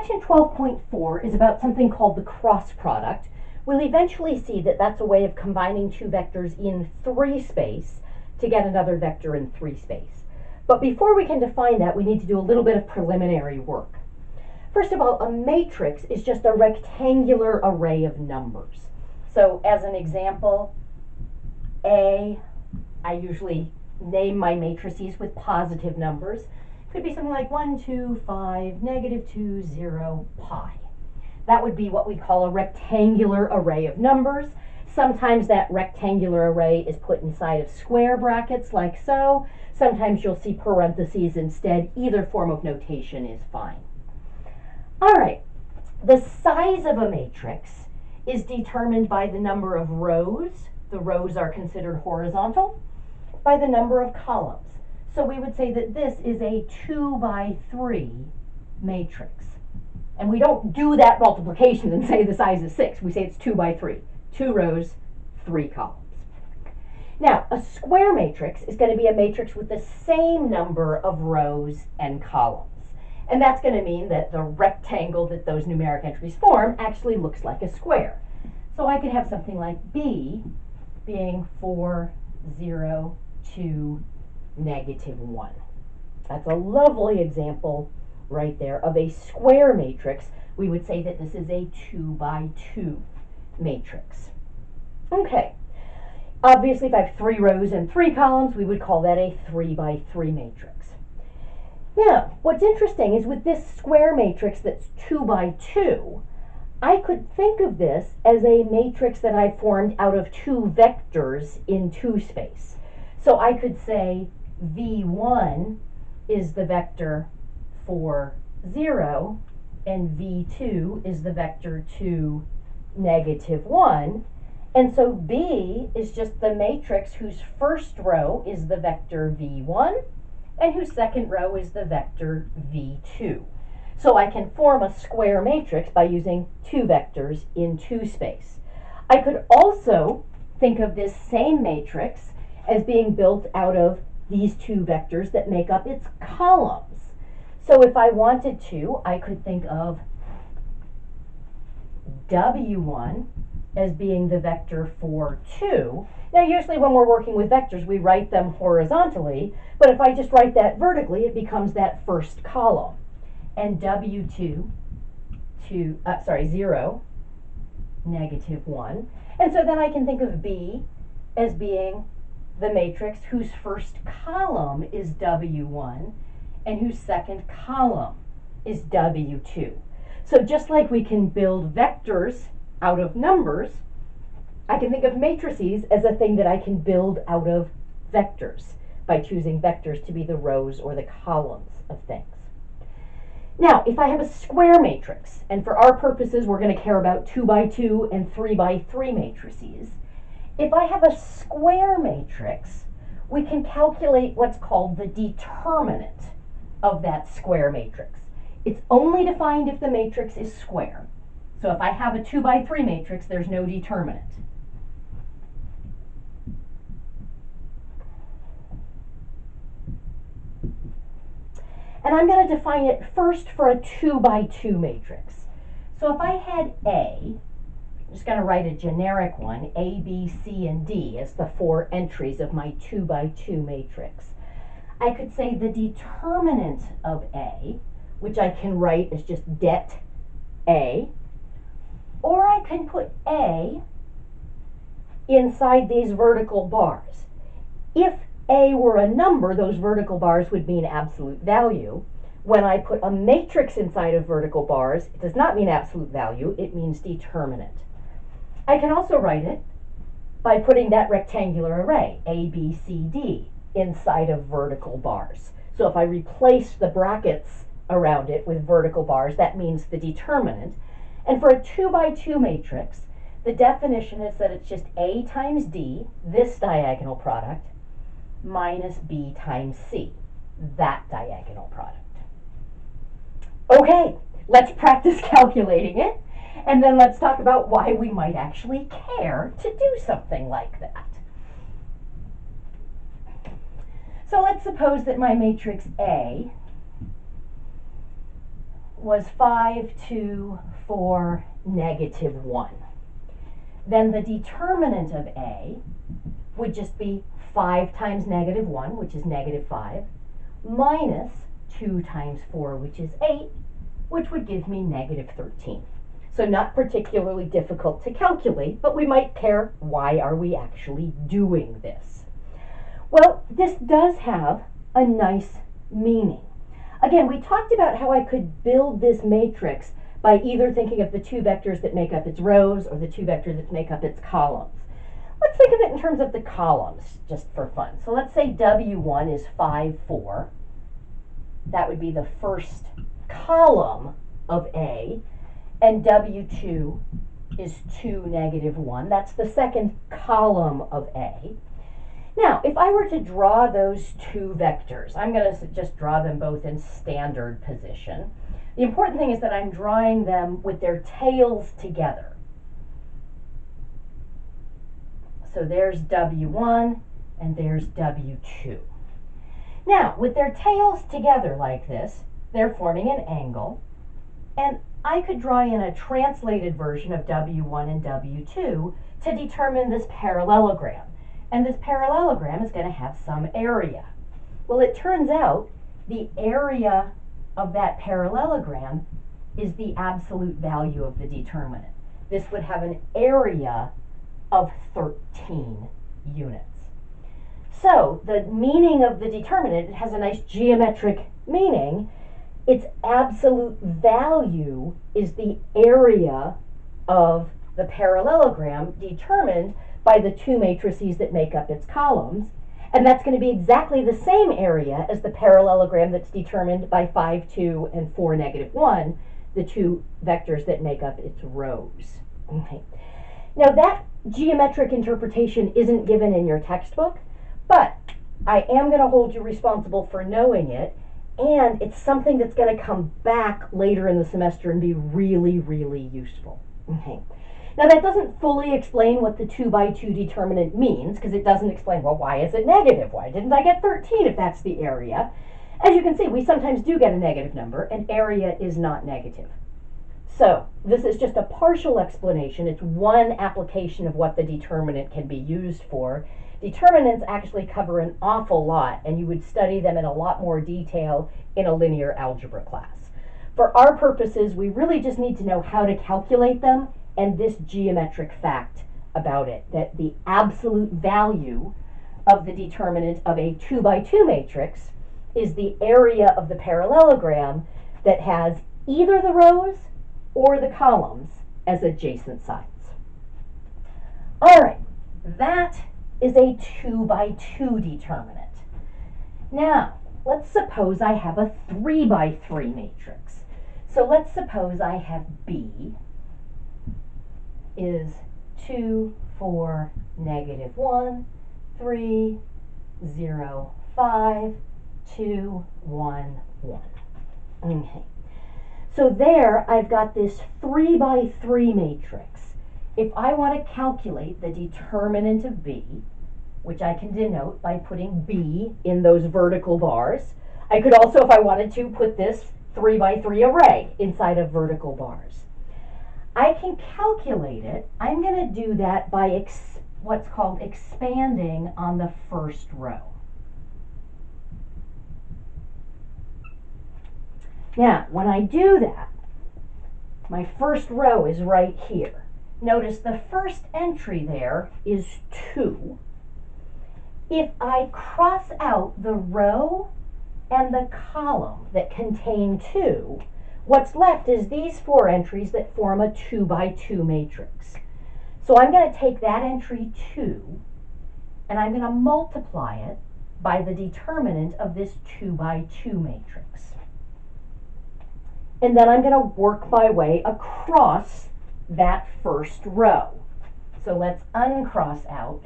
Section 12.4 is about something called the cross product. We'll eventually see that that's a way of combining two vectors in 3 space to get another vector in 3 space. But before we can define that, we need to do a little bit of preliminary work. First of all, a matrix is just a rectangular array of numbers. So as an example, I usually name my matrices with positive numbers. It could be something like 1, 2, 5, -2, 0, pi. That would be what we call a rectangular array of numbers. Sometimes that rectangular array is put inside of square brackets like so. Sometimes you'll see parentheses instead. Either form of notation is fine. All right, the size of a matrix is determined by the number of rows. The rows are considered horizontal, by the number of columns. So we would say that this is a 2 by 3 matrix. And we don't do that multiplication and say the size is 6. We say it's 2 by 3. 2 rows, 3 columns. Now, a square matrix is going to be a matrix with the same number of rows and columns. And that's going to mean that the rectangle that those numeric entries form actually looks like a square. So I could have something like B being 4, 0, 2, -1. That's a lovely example right there of a square matrix. We would say that this is a 2 by 2 matrix. Okay, obviously if I have 3 rows and 3 columns, we would call that a 3 by 3 matrix. Now, what's interesting is with this square matrix that's 2 by 2, I could think of this as a matrix that I formed out of 2 vectors in 2 space. So I could say V1 is the vector for 0, and V2 is the vector to -1. And so B is just the matrix whose first row is the vector V1, and whose second row is the vector V2. So I can form a square matrix by using 2 vectors in 2 space. I could also think of this same matrix as being built out of these 2 vectors that make up its columns. So if I wanted to, I could think of W1 as being the vector for 2. Now usually when we're working with vectors, we write them horizontally, but if I just write that vertically, it becomes that first column. And W2 to, 0, -1. And so then I can think of B as being the matrix whose first column is W1 and whose second column is W2. So just like we can build vectors out of numbers, I can think of matrices as a thing that I can build out of vectors by choosing vectors to be the rows or the columns of things. Now, if I have a square matrix, and for our purposes we're going to care about 2 by 2 and 3 by 3 matrices, if I have a square matrix, we can calculate what's called the determinant of that square matrix. It's only defined if the matrix is square. So if I have a 2 by 3 matrix, there's no determinant. And I'm going to define it first for a 2 by 2 matrix. So if I had A, I'm just going to write a generic one, A, B, C, and D as the 4 entries of my 2 by 2 matrix. I could say the determinant of A, which I can write as just det A, or I can put A inside these vertical bars. If A were a number, those vertical bars would mean absolute value. When I put a matrix inside of vertical bars, it does not mean absolute value, it means determinant. I can also write it by putting that rectangular array, A, B, C, D, inside of vertical bars. So if I replace the brackets around it with vertical bars, that means the determinant. And for a 2 by 2 matrix, the definition is that it's just A times D, this diagonal product, minus B times C, that diagonal product. Okay, let's practice calculating it, and then let's talk about why we might actually care to do something like that. So let's suppose that my matrix A was 5, 2, 4, negative 1. Then the determinant of A would just be 5 times negative 1, which is negative 5, minus 2 times 4, which is 8, which would give me negative 13. So not particularly difficult to calculate, but we might care, why are we actually doing this? Well, this does have a nice meaning. Again, we talked about how I could build this matrix by either thinking of the two vectors that make up its rows or the two vectors that make up its columns. Let's think of it in terms of the columns, just for fun. So let's say W1 is 5, 4. That would be the first column of A, and W2 is 2, negative 1. That's the second column of A. Now, if I were to draw those two vectors, I'm going to just draw them both in standard position. The important thing is that I'm drawing them with their tails together. So there's W1 and there's W2. Now, with their tails together like this, they're forming an angle, and I could draw in a translated version of W1 and W2 to determine this parallelogram. And this parallelogram is going to have some area. Well, it turns out the area of that parallelogram is the absolute value of the determinant. This would have an area of 13 units. So the meaning of the determinant, it has a nice geometric meaning. Its absolute value is the area of the parallelogram determined by the two matrices that make up its columns. And that's going to be exactly the same area as the parallelogram that's determined by 5, 2, and 4, negative 1, the two vectors that make up its rows. Okay. Now that geometric interpretation isn't given in your textbook, but I am going to hold you responsible for knowing it, and it's something that's going to come back later in the semester and be really, really useful. Okay. Now that doesn't fully explain what the 2 by 2 determinant means, because it doesn't explain, well, why is it negative? Why didn't I get 13 if that's the area? As you can see, we sometimes do get a negative number, and area is not negative. So this is just a partial explanation. It's one application of what the determinant can be used for. Determinants actually cover an awful lot, and you would study them in a lot more detail in a linear algebra class. For our purposes, we really just need to know how to calculate them and this geometric fact about it, that the absolute value of the determinant of a 2 by 2 matrix is the area of the parallelogram that has either the rows or the columns as adjacent sides. All right, that is a 2 by 2 determinant. Now, let's suppose I have a 3 by 3 matrix. So let's suppose I have B is 2, 4, negative 1, 3, 0, 5, 2, 1, 1. Okay. So there I've got this 3 by 3 matrix. If I want to calculate the determinant of B, which I can denote by putting B in those vertical bars, I could also, if I wanted to, put this 3 by 3 array inside of vertical bars. I can calculate it. I'm going to do that by what's called expanding on the first row. Now, when I do that, my first row is right here. Notice the first entry there is 2. If I cross out the row and the column that contain 2, what's left is these 4 entries that form a 2 by 2 matrix. So I'm going to take that entry 2, and I'm going to multiply it by the determinant of this 2 by 2 matrix. And then I'm going to work my way across that first row. So let's uncross out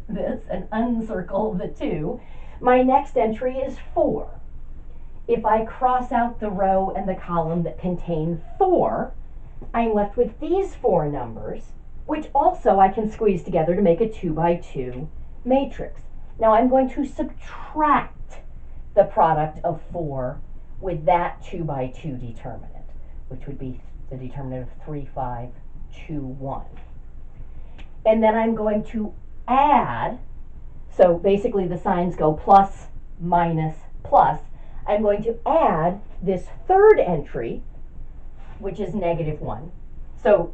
this and uncircle the 2. My next entry is 4. If I cross out the row and the column that contain 4, I'm left with these 4 numbers, which also I can squeeze together to make a 2 by 2 matrix. Now I'm going to subtract the product of 4 with that 2 by 2 determinant. which would be the determinant of 3, 5, 2, 1. And then I'm going to add, so basically the signs go plus, minus, plus. I'm going to add this third entry, which is negative 1. So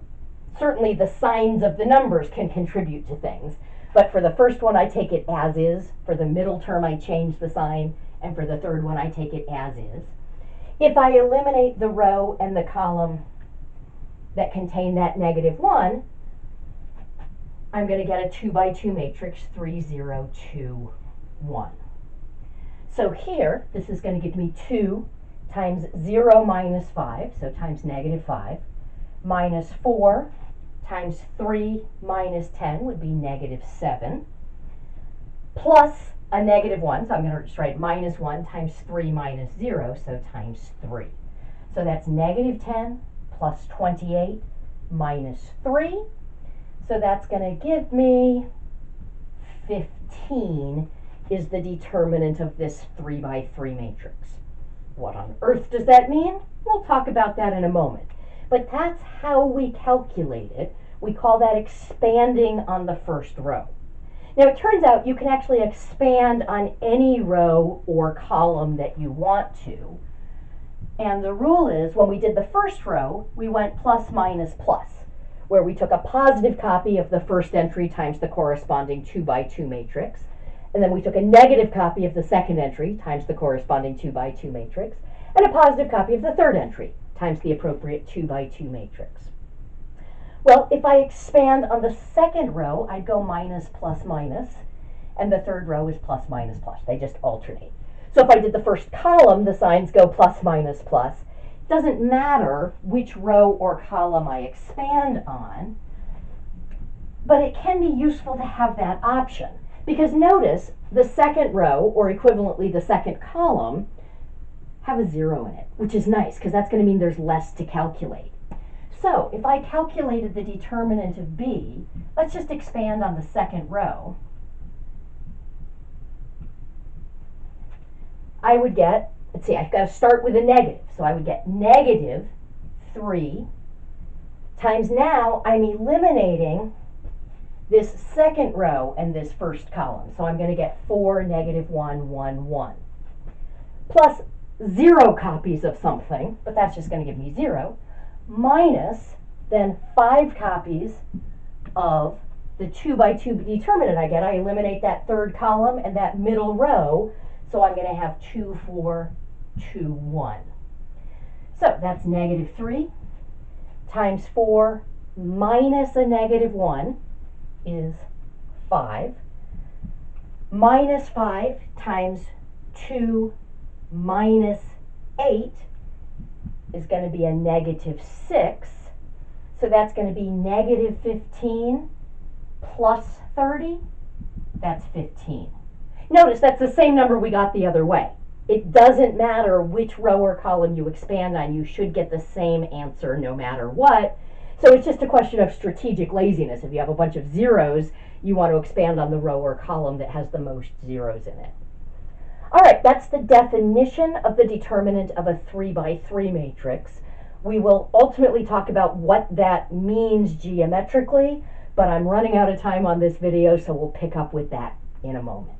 certainly the signs of the numbers can contribute to things, but for the first one I take it as is, for the middle term I change the sign, and for the third one I take it as is. If I eliminate the row and the column that contain that negative 1, I'm going to get a 2 by 2 matrix, 3, 0, 2, 1. So here, this is going to give me 2 times 0 minus 5, so times negative 5, minus 4 times 3 minus 10 would be negative 7, plus a negative 1, so I'm going to just write minus 1 times 3 minus 0, so times 3. So that's negative 10 plus 28 minus 3, so that's going to give me 15 is the determinant of this 3 by 3 matrix. What on earth does that mean? We'll talk about that in a moment. But that's how we calculate it. We call that expanding on the first row. Now it turns out you can actually expand on any row or column that you want to. And the rule is, when we did the first row, we went plus, minus, plus, where we took a positive copy of the first entry times the corresponding 2 by 2 matrix. And then we took a negative copy of the second entry times the corresponding 2 by 2 matrix, and a positive copy of the third entry times the appropriate 2 by 2 matrix. Well, if I expand on the second row, I'd go minus, plus, minus, and the third row is plus, minus, plus. They just alternate. So if I did the first column, the signs go plus, minus, plus. It doesn't matter which row or column I expand on, but it can be useful to have that option. Because notice, the second row, or equivalently the second column, have a 0 in it, which is nice, because that's going to mean there's less to calculate. So, if I calculated the determinant of B, let's just expand on the second row. I would get, let's see, I've got to start with a negative. So I would get negative 3 times, now I'm eliminating this second row and this first column. So I'm going to get 4, negative 1, 1, 1. Plus 0 copies of something, but that's just going to give me 0, minus then 5 copies of the 2 by 2 determinant I get. I eliminate that third column and that middle row, so I'm going to have 2, 4, 2, 1. So that's negative 3 times 4 minus a negative 1 is 5, minus 5 times 2 minus 8 is going to be a negative 6, so that's going to be negative 15 plus 30, that's 15. Notice that's the same number we got the other way. It doesn't matter which row or column you expand on, you should get the same answer no matter what. So it's just a question of strategic laziness. If you have a bunch of zeros, you want to expand on the row or column that has the most zeros in it. All right, that's the definition of the determinant of a 3 by 3 matrix. We will ultimately talk about what that means geometrically, but I'm running out of time on this video, so we'll pick up with that in a moment.